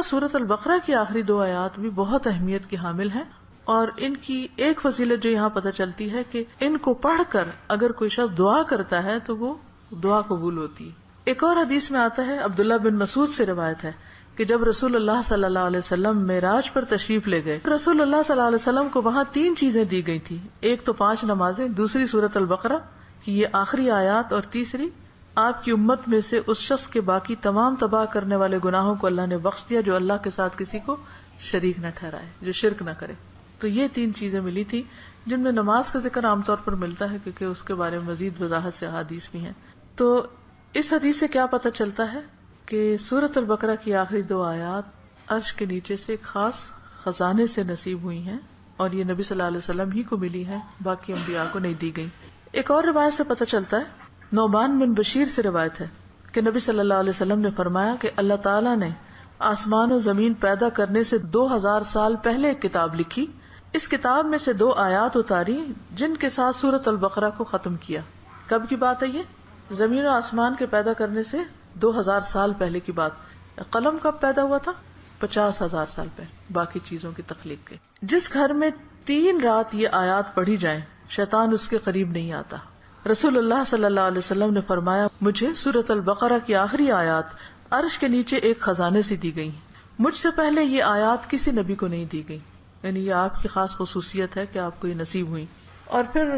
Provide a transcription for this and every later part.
سورۃ البقرہ کی آخری 2 آیات بھی بہت اہمیت کی حامل ہیں، اور ان کی ایک فضیلت جو یہاں پتہ چلتی ہے کہ ان کو پڑھ کر اگر کوئی شخص دعا کرتا ہے تو وہ دعا قبول ہوتی ہے۔ ایک اور حدیث میں آتا ہے، عبداللہ بن مسعود سے روایت ہے کہ جب رسول اللہ صلی اللہ علیہ وسلم معراج پر تشریف لے گئے، رسول اللہ صلی اللہ علیہ وسلم کو وہاں 3 چیزیں دی گئی تھی، ایک تو 5 نمازیں، دوسری سورۃ البقرہ کی یہ آخری آیات، اور تیسری آپ کی امت میں سے اس شخص کے باقی تمام تباہ کرنے والے گناہوں کو اللہ نے بخش دیا جو اللہ کے ساتھ کسی کو شریک نہ ٹھہرائے، جو شرک نہ کرے۔ تو یہ 3 چیزیں ملی تھی، جن میں نماز کا ذکر عام طور پر ملتا ہے کیونکہ اس کے بارے میں مزید وضاحت سے احادیث بھی ہیں۔ تو اس حدیث سے کیا پتہ چلتا ہے کہ سورۃ البقرہ کی آخری 2 آیات عرش کے نیچے سے ایک خاص خزانے سے نصیب ہوئی ہیں، اور یہ نبی صلی اللہ علیہ وسلم ہی کو ملی ہیں، باقی انبیاء کو نہیں دی گئی۔ ایک اور روایت سے پتہ چلتا ہے، نعمان بن بشیر سے روایت ہے کہ نبی صلی اللہ علیہ وسلم نے فرمایا کہ اللہ تعالیٰ نے آسمان و زمین پیدا کرنے سے 2000 سال پہلے ایک کتاب لکھی، اس کتاب میں سے 2 آیات اتاری جن کے ساتھ سورۃ البقرہ کو ختم کیا۔ کب کی بات ہے یہ؟ زمین و آسمان کے پیدا کرنے سے 2000 سال پہلے کی بات۔ قلم کب پیدا ہوا تھا؟ 50,000 سال پہلے، باقی چیزوں کی تخلیق کے۔ جس گھر میں 3 رات یہ آیات پڑھی جائیں شیطان اس کے قریب نہیں آتا۔ رسول اللہ صلی اللہ علیہ وسلم نے فرمایا، مجھے سورۃ البقرہ کی آخری آیات عرش کے نیچے ایک خزانے سے دی گئی، مجھ سے پہلے یہ آیات کسی نبی کو نہیں دی گئی، یعنی یہ آپ کی خاص خصوصیت ہے کہ آپ کو یہ نصیب ہوئی۔ اور پھر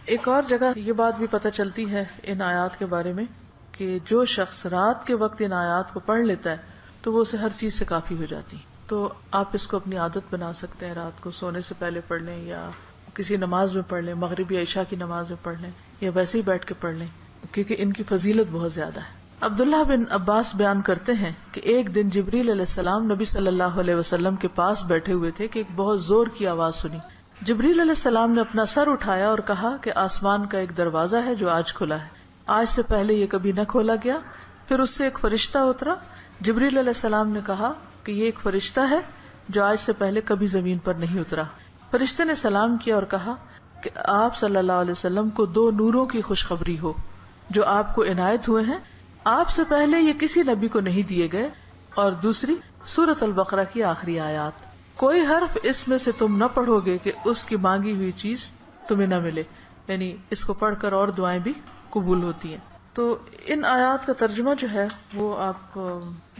ایک اور جگہ یہ بات بھی پتہ چلتی ہے ان آیات کے بارے میں کہ جو شخص رات کے وقت ان آیات کو پڑھ لیتا ہے تو وہ اسے ہر چیز سے کافی ہو جاتی۔ تو آپ اس کو اپنی عادت بنا سکتے ہیں، رات کو سونے سے پہلے پڑھ لیں، یا کسی نماز میں پڑھ لیں، مغرب یا عشاء کی نماز میں پڑھ لیں، یا ویسے ہی بیٹھ کے پڑھ لیں، کیونکہ ان کی فضیلت بہت زیادہ ہے۔ عبداللہ بن عباس بیان کرتے ہیں کہ ایک دن جبریل علیہ السلام نبی صلی اللہ علیہ وسلم کے پاس بیٹھے ہوئے تھے کہ ایک بہت زور کی آواز سنی۔ جبریل علیہ السلام نے اپنا سر اٹھایا اور کہا کہ آسمان کا ایک دروازہ ہے جو آج کھلا ہے، آج سے پہلے یہ کبھی نہ کھولا گیا۔ پھر اس سے ایک فرشتہ اترا۔ جبریل علیہ السلام نے کہا کہ یہ ایک فرشتہ ہے جو آج سے پہلے کبھی زمین پر نہیں اترا۔ فرشتے نے سلام کیا اور کہا کہ آپ صلی اللہ علیہ وسلم کو 2 نوروں کی خوشخبری ہو جو آپ کو عنایت ہوئے ہیں، آپ سے پہلے یہ کسی نبی کو نہیں دیے گئے، اور دوسری سورۃ البقرہ کی آخری آیات، کوئی حرف اس میں سے تم نہ پڑھو گے کہ اس کی مانگی ہوئی چیز تمہیں نہ ملے، یعنی اس کو پڑھ کر اور دعائیں بھی قبول ہوتی ہیں۔ تو ان آیات کا ترجمہ جو ہے وہ آپ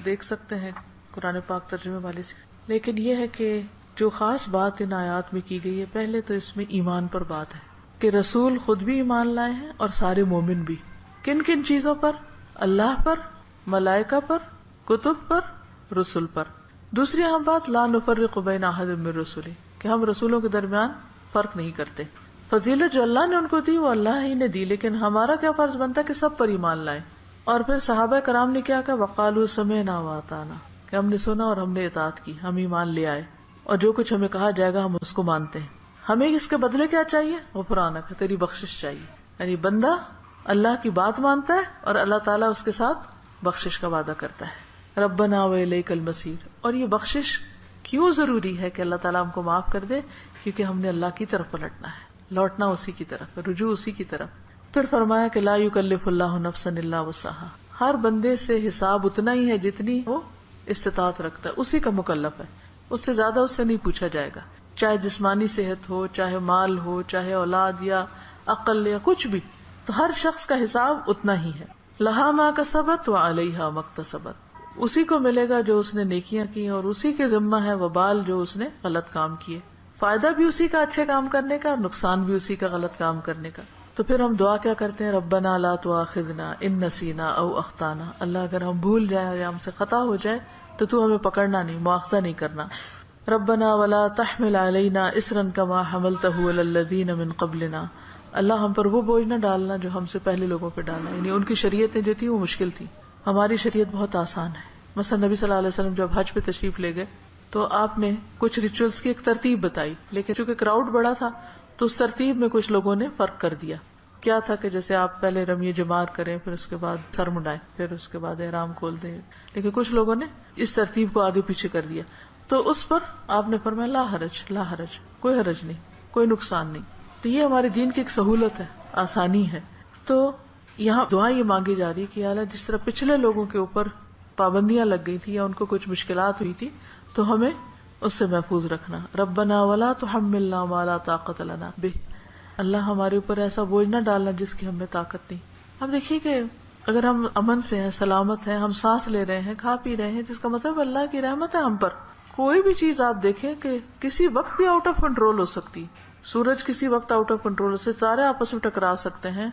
دیکھ سکتے ہیں قرآن پاک ترجمے والے سے، لیکن یہ ہے کہ جو خاص بات ان آیات میں کی گئی ہے، پہلے تو اس میں ایمان پر بات ہے کہ رسول خود بھی ایمان لائے ہیں اور سارے مومن بھی۔ کن کن چیزوں پر؟ اللہ پر، ملائکہ پر، کتب پر، رسول پر۔ دوسری اہم بات، لا نفرق بین احد من رسلہ، کہ ہم رسولوں کے درمیان فرق نہیں کرتے۔ فضیلت جو اللہ نے ان کو دی وہ اللہ ہی نے دی، لیکن ہمارا کیا فرض بنتا ہے کہ سب پر ایمان لائیں۔ اور پھر صحابہ کرام نے کیا کہا، وقالوا سمعنا واطعنا، کہ ہم نے سنا اور ہم نے اطاعت کی، ہم ایمان لے آئے، اور جو کچھ ہمیں کہا جائے گا ہم اس کو مانتے ہیں۔ ہمیں اس کے بدلے کیا چاہیے؟ غفرانک، تیری بخشش چاہیے۔ یعنی بندہ اللہ کی بات مانتا ہے اور اللہ تعالیٰ اس کے ساتھ بخشش کا وعدہ کرتا ہے، ربنا وإلیک المصیر۔ اور یہ بخشش کیوں ضروری ہے کہ اللہ تعالیٰ ہم کو معاف کر دے؟ کیونکہ ہم نے اللہ کی طرف پلٹنا ہے، لوٹنا اسی کی طرف، رجوع اسی کی طرف۔ پھر فرمایا کہ لا یکلف اللہ نفسا الا وسعها، ہر بندے سے حساب اتنا ہی ہے جتنی وہ استطاعت رکھتا ہے، اسی کا مکلف ہے، اس سے زیادہ اس سے نہیں پوچھا جائے گا، چاہے جسمانی صحت ہو، چاہے مال ہو، چاہے اولاد یا عقل یا کچھ بھی، تو ہر شخص کا حساب اتنا ہی ہے۔ لہا ما کسبت وعلیہا ما اکتسبت، اسی کو ملے گا جو اس نے نیکیاں کی، اور اسی کے ذمہ ہے وبال جو اس نے غلط کام کیے، فائدہ بھی اسی کا اچھے کام کرنے کا، اور نقصان بھی اسی کا غلط کام کرنے کا۔ تو پھر ہم دعا کیا کرتے ہیں، ربنا لا تؤاخذنا ان نسینا او اخطانا، اللہ اگر ہم بھول جائیں یا ہم سے خطا ہو جائے تو ہمیں پکڑنا نہیں، مؤاخذہ نہیں کرنا۔ ربنا ولا تحمل علینا اصرا کما حملتہ علی الذین من قبلنا، اللہ ہم پر وہ بوجھ نہ ڈالنا جو ہم سے پہلے لوگوں پہ ڈالا، یعنی ان کی شریعتیں جو تھی وہ مشکل تھی، ہماری شریعت بہت آسان ہے۔ مثلا نبی صلی اللہ علیہ وسلم جب حج پہ تشریف لے گئے تو آپ نے کچھ ریچولز کی ایک ترتیب بتائی، لیکن چونکہ کراؤڈ بڑا تھا تو اس ترتیب میں کچھ لوگوں نے فرق کر دیا۔ کیا تھا کہ جیسے آپ پہلے رمی جمار کریں، پھر اس کے بعد سر مڈائیں، پھر اس کے بعد احرام کھول دیں، لیکن کچھ لوگوں نے اس ترتیب کو آگے پیچھے کر دیا، تو اس پر آپ نے فرمایا لا حرج، لا حرج، کوئی حرج نہیں، کوئی نقصان نہیں۔ تو یہ ہمارے دین کی ایک سہولت ہے، آسانی ہے۔ تو یہاں دعا یہ مانگی جا رہی کہ یا اللہ جس طرح پچھلے لوگوں کے اوپر پابندیاں لگ گئی تھی یا ان کو کچھ مشکلات ہوئی تھی تو ہمیں اس سے محفوظ رکھنا. ربنا ولا تحملنا ما لا طاقت لنا بہ، اللہ ہمارے اوپر ایسا بوجھ نہ ڈالنا جس کی ہمیں طاقت نہیں. اب دیکھیے کہ اگر ہم امن سے ہیں، سلامت ہیں، ہم سانس لے رہے ہیں، کھا پی رہے ہیں، جس کا مطلب اللہ کی رحمت ہے ہم پر. کوئی بھی چیز آپ دیکھیں کہ کسی وقت بھی آؤٹ آف کنٹرول ہو سکتی. سورج کسی وقت آؤٹ آف کنٹرول سے ستارے آپس میں ٹکرا سکتے ہیں،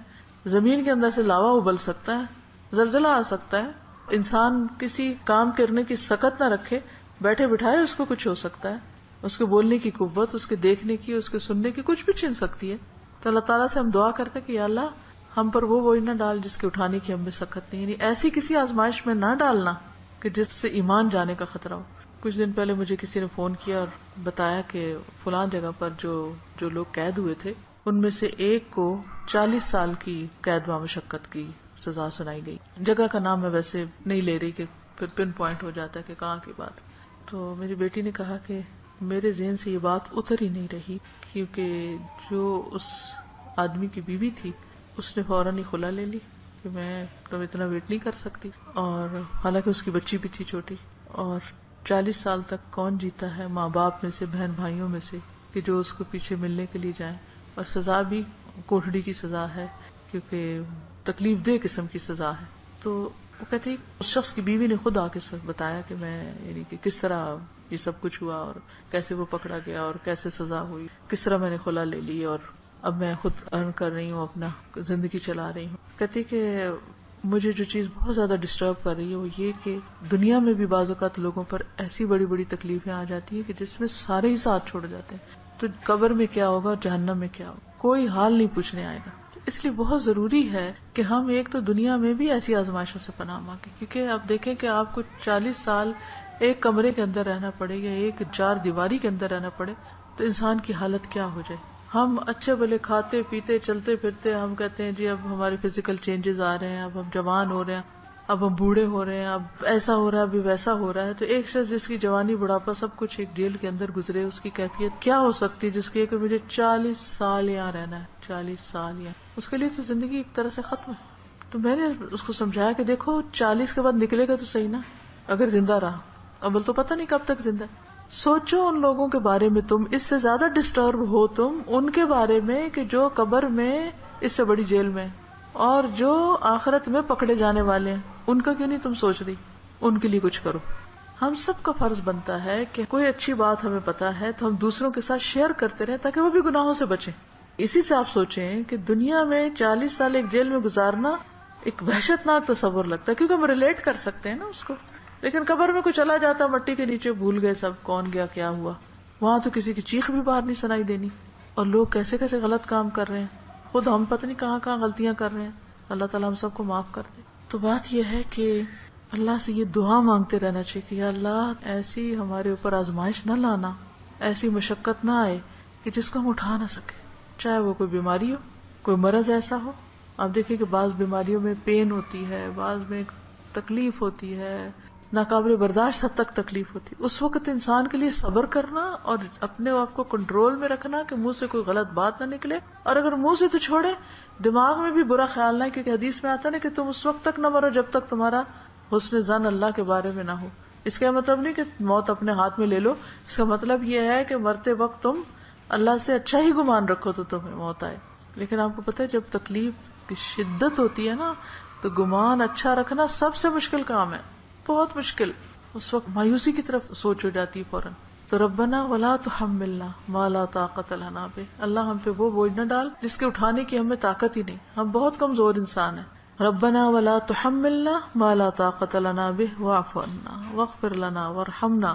زمین کے اندر سے لاوا ابل سکتا ہے، زلزلہ آ سکتا ہے. انسان کسی کام کرنے کی سکت نہ رکھے، بیٹھے بٹھائے اس کو کچھ ہو سکتا ہے. اس کے بولنے کی قوت، اس کے دیکھنے کی، اس کے سننے کی کچھ بھی چھن سکتی ہے. تو اللہ تعالیٰ سے ہم دعا کرتے کہ یا اللہ ہم پر وہ بوجھ نہ ڈال جس کے اٹھانے کی ہمیں سکت نہیں، یعنی ایسی کسی آزمائش میں نہ ڈالنا کہ جس سے ایمان جانے کا خطرہ ہو. کچھ دن پہلے مجھے کسی نے فون کیا اور بتایا کہ فلاں جگہ پر جو لوگ قید ہوئے تھے ان میں سے ایک کو 40 سال کی قید و مشقت کی سزا سنائی گئی. جگہ کا نام میں ویسے نہیں لے رہی کہ پھر پن پوائنٹ ہو جاتا ہے کہ کہاں کی بات. تو میری بیٹی نے کہا کہ میرے ذہن سے یہ بات اتر ہی نہیں رہی، کیونکہ جو اس آدمی کی بیوی تھی اس نے فوراً ہی خلا لے لی کہ میں تو اتنا ویٹ نہیں کر سکتی، اور حالانکہ اس کی بچی بھی تھی چھوٹی. اور 40 سال تک کون جیتا ہے ماں باپ میں سے، بہن بھائیوں میں سے، کہ جو اس کو پیچھے ملنے کے لیے جائیں. اور سزا بھی کوٹڑی کی سزا ہے، کیونکہ تکلیف دہ قسم کی سزا ہے. تو وہ کہتی اس شخص کی بیوی نے خود آ کے بتایا کہ میں یعنی کہ کس طرح یہ سب کچھ ہوا اور کیسے وہ پکڑا گیا اور کیسے سزا ہوئی، کس طرح میں نے خلا لے لی اور اب میں خود ارن کر رہی ہوں، اپنا زندگی چلا رہی ہوں. کہتی کہ مجھے جو چیز بہت زیادہ ڈسٹرب کر رہی ہے وہ یہ کہ دنیا میں بھی بعض اوقات لوگوں پر ایسی بڑی بڑی تکلیفیں آ جاتی ہیں کہ جس میں سارے ہی ساتھ چھوڑ جاتے ہیں. تو قبر میں کیا ہوگا، جہنم میں کیا ہوگا، کوئی حال نہیں پوچھنے آئے گا. اس لیے بہت ضروری ہے کہ ہم ایک تو دنیا میں بھی ایسی آزمائشوں سے پناہ مانگیں، کیونکہ آپ دیکھیں کہ آپ کو 40 سال ایک کمرے کے اندر رہنا پڑے یا ایک 4 دیواری کے اندر رہنا پڑے تو انسان کی حالت کیا ہو جائے. ہم اچھے بھلے کھاتے پیتے چلتے پھرتے، ہم کہتے ہیں جی اب ہمارے فزیکل چینجز آ رہے ہیں، اب ہم جوان ہو رہے ہیں، اب ہم بوڑھے ہو رہے ہیں، اب ایسا ہو رہا ہے، ابھی ویسا ہو رہا ہے. تو ایک شخص جس کی جوانی بڑھاپا سب کچھ ایک جیل کے اندر گزرے، اس کی کیفیت کیا ہو سکتی ہے جس کی کہ مجھے 40 سال یہاں رہنا ہے، 40 سال یہاں. اس کے لیے تو زندگی ایک طرح سے ختم ہے. تو میں نے اس کو سمجھایا کہ دیکھو 40 کے بعد نکلے گا تو صحیح نا، اگر زندہ رہا. اول تو پتہ نہیں کب تک زندہ. سوچو ان لوگوں کے بارے میں، تم اس سے زیادہ ڈسٹرب ہو تم ان کے بارے میں کہ جو قبر میں اس سے بڑی جیل میں، اور جو آخرت میں پکڑے جانے والے ہیں. ان کا کیوں نہیں تم سوچ رہی؟ ان کے لیے کچھ کرو. ہم سب کا فرض بنتا ہے کہ کوئی اچھی بات ہمیں پتا ہے تو ہم دوسروں کے ساتھ شیئر کرتے رہیں تاکہ وہ بھی گناہوں سے بچیں. اسی سے آپ سوچیں کہ دنیا میں 40 سال ایک جیل میں گزارنا ایک وحشت ناک تصور لگتا ہے، کیونکہ ہم ریلیٹ کر سکتے ہیں نا اس کو. لیکن قبر میں کوئی چلا جاتا مٹی کے نیچے، بھول گئے سب کون گیا کیا ہوا. وہاں تو کسی کی چیخ بھی باہر نہیں سنائی دینی. اور لوگ کیسے کیسے غلط کام کر رہے ہیں، خود ہم پتہ نہیں کہاں کہاں غلطیاں کر رہے ہیں. اللہ تعالیٰ ہم سب کو معاف کر دے. تو بات یہ ہے کہ اللہ سے یہ دعا مانگتے رہنا چاہیے کہ یا اللہ ایسی ہمارے اوپر آزمائش نہ لانا، ایسی مشقت نہ آئے کہ جس کو ہم اٹھا نہ سکے، چاہے وہ کوئی بیماری ہو، کوئی مرض ایسا ہو. آپ دیکھیں کہ بعض بیماریوں میں پین ہوتی ہے، بعض میں تکلیف ہوتی ہے، ناقابل برداشت حد تک تکلیف ہوتی. اس وقت انسان کے لیے صبر کرنا اور اپنے آپ کو کنٹرول میں رکھنا کہ منہ سے کوئی غلط بات نہ نکلے. اور اگر منہ سے تو چھوڑے، دماغ میں بھی برا خیال نہ، کیونکہ حدیث میں آتا نا کہ تم اس وقت تک نہ مرو جب تک تمہارا حسن ظن اللہ کے بارے میں نہ ہو. اس کا مطلب نہیں کہ موت اپنے ہاتھ میں لے لو، اس کا مطلب یہ ہے کہ مرتے وقت تم اللہ سے اچھا ہی گمان رکھو تو تمہیں موت آئے. لیکن آپ کو پتہ ہے جب تکلیف کی شدت ہوتی ہے نا تو گمان اچھا رکھنا سب سے مشکل کام ہے، بہت مشکل. اس وقت مایوسی کی طرف سوچ ہو جاتی ہے فوراً. تو ربنا ولا تحملنا ما لا طاقت لنا بہ، اللہ ہم پہ وہ بوجھ نہ ڈال جس کے اٹھانے کی ہمیں طاقت ہی نہیں، ہم بہت کمزور انسان ہیں. ربنا ولا تحملنا ما لا طاقت لنا بہ واعف عنا واغفر لنا وارحمنا.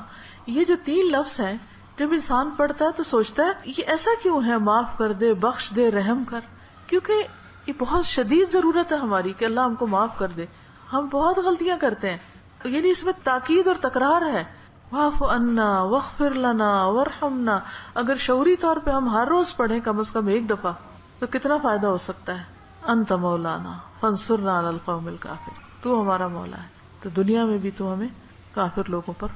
یہ جو 3 لفظ ہیں جب انسان پڑھتا ہے تو سوچتا ہے یہ ایسا کیوں ہے، معاف کر دے، بخش دے، رحم کر. کیونکہ یہ بہت شدید ضرورت ہے ہماری کہ اللہ ہم کو معاف کر دے. ہم بہت غلطیاں کرتے ہیں، یعنی اس میں تاکید اور تکرار ہے. واعف عنا واغفر لنا وارحمنا. اگر شعوری طور پہ ہم ہر روز پڑھیں کم از کم ایک دفعہ تو کتنا فائدہ ہو سکتا ہے. انت مولانا فانصرنا علی القوم الکافر. تو ہمارا مولا ہے تو دنیا میں بھی تو ہمیں کافر لوگوں پر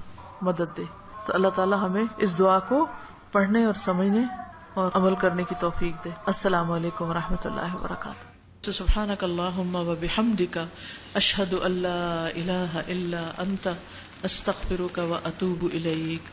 مدد دے. تو اللہ تعالی ہمیں اس دعا کو پڑھنے اور سمجھنے اور عمل کرنے کی توفیق دے. السلام علیکم ورحمۃ اللہ وبرکاتہ. تو سبحانک اللہم و بحمدک اشہد ان لا الہ الا انت استغفرک و اتوب الیک.